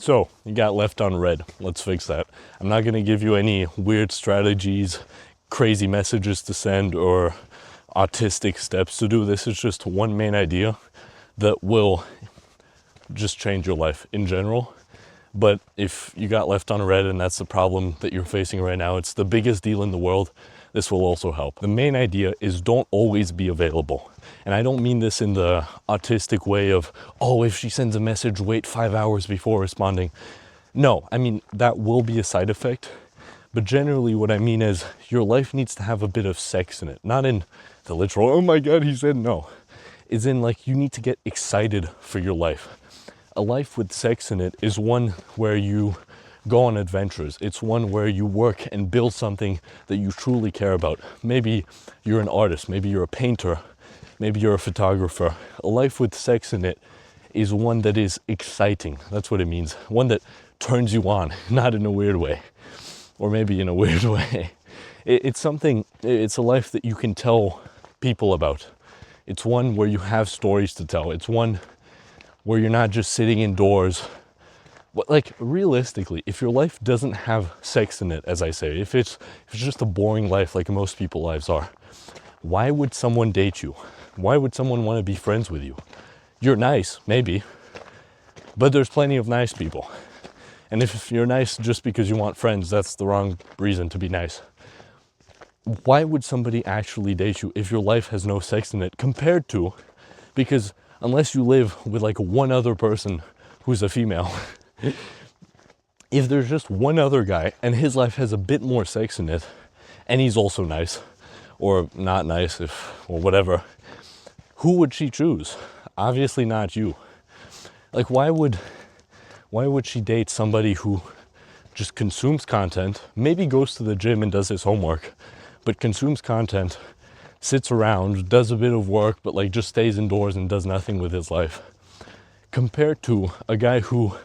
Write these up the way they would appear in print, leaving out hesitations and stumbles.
So you got left on red. Let's fix that. I'm not gonna give you any weird strategies, crazy messages to send, or autistic steps to do. This is just one main idea that will just change your life in general. But if you got left on red and that's the problem that you're facing right now, it's the biggest deal in the world, this will also help. The main idea is don't always be available. And I don't mean this in the autistic way of, oh, if she sends a message, wait 5 hours before responding. No, I mean, that will be a side effect. But generally what I mean is your life needs to have a bit of sex in it. Not in the literal, oh my God, he said no. It's in like, you need to get excited for your life. A life with sex in it is one where you go on adventures. It's one where you work and build something that you truly care about. Maybe you're an artist, maybe you're a painter, maybe you're a photographer. A life with sex in it is one that is exciting. That's what it means. One that turns you on, not in a weird way, or maybe in a weird way. It's a life that you can tell people about. It's one where you have stories to tell. It's one where you're not just sitting indoors. Like, realistically, if your life doesn't have sex in it, as I say, if it's just a boring life like most people's lives are, why would someone date you? Why would someone want to be friends with you? You're nice, maybe, but there's plenty of nice people. And if you're nice just because you want friends, that's the wrong reason to be nice. Why would somebody actually date you if your life has no sex in it compared to, because unless you live with like one other person who's a female, if there's just one other guy and his life has a bit more sex in it and he's also nice or not nice, or whatever, who would she choose? Obviously not you. Like, why would she date somebody who just consumes content, maybe goes to the gym and does his homework, but consumes content, sits around, does a bit of work, but like just stays indoors and does nothing with his life, compared to a guy who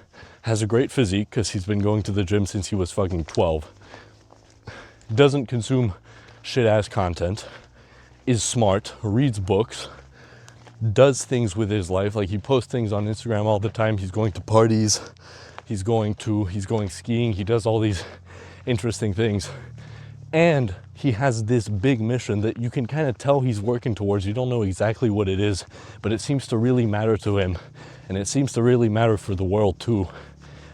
has a great physique because he's been going to the gym since he was fucking 12, doesn't consume shit-ass content, is smart, reads books, does things with his life. Like, he posts things on Instagram all the time. He's going to parties, he's going skiing, he does all these interesting things. And he has this big mission that you can kind of tell he's working towards. You don't know exactly what it is, but it seems to really matter to him. And it seems to really matter for the world too.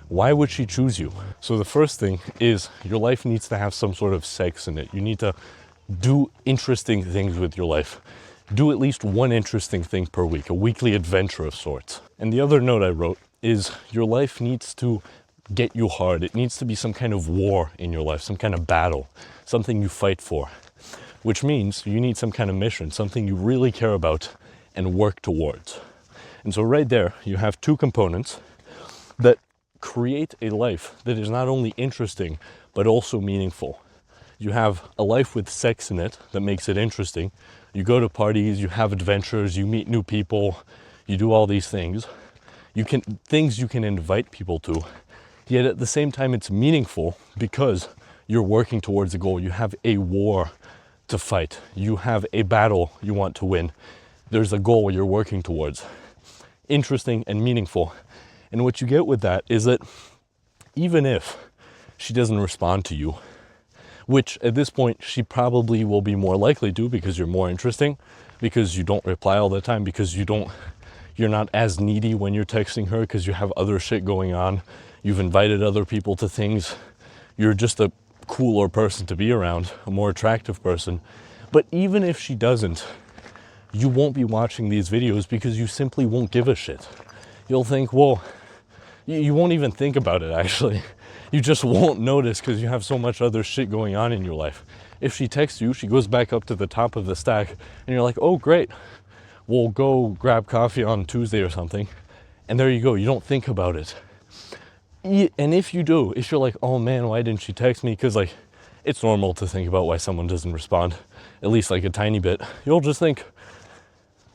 Why would she choose you? So the first thing is your life needs to have some sort of sex in it. You need to do interesting things with your life. Do at least one interesting thing per week, a weekly adventure of sorts. And the other note I wrote is your life needs to get you hard. It needs to be some kind of war in your life, some kind of battle, something you fight for, which means you need some kind of mission, something you really care about and work towards. And so right there, you have two components that create a life that is not only interesting, but also meaningful. You have a life with sex in it that makes it interesting. You go to parties, you have adventures, you meet new people, you do all these things. Things you can invite people to, yet at the same time it's meaningful because you're working towards a goal. You have a war to fight. You have a battle you want to win. There's a goal you're working towards. Interesting and meaningful. And what you get with that is that even if she doesn't respond to you, which at this point she probably will be more likely to because you're more interesting, because you don't reply all the time, because you're not as needy when you're texting her because you have other shit going on. You've invited other people to things. You're just a cooler person to be around, a more attractive person. But even if she doesn't, you won't be watching these videos because you simply won't give a shit. You'll think, well, you won't even think about it actually. You just won't notice because you have so much other shit going on in your life. If she texts you, she goes back up to the top of the stack and you're like, oh great, we'll go grab coffee on Tuesday or something. And there you go, you don't think about it. And if you do, if you're like, oh man, why didn't she text me? Because like, it's normal to think about why someone doesn't respond, at least like a tiny bit. You'll just think,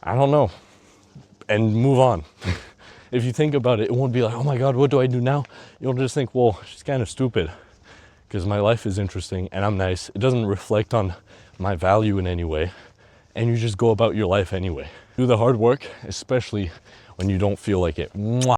I don't know, and move on. If you think about it, it won't be like, oh my God, what do I do now? You'll just think, well, she's kind of stupid because my life is interesting and I'm nice. It doesn't reflect on my value in any way. And you just go about your life anyway. Do the hard work, especially when you don't feel like it. Mwah.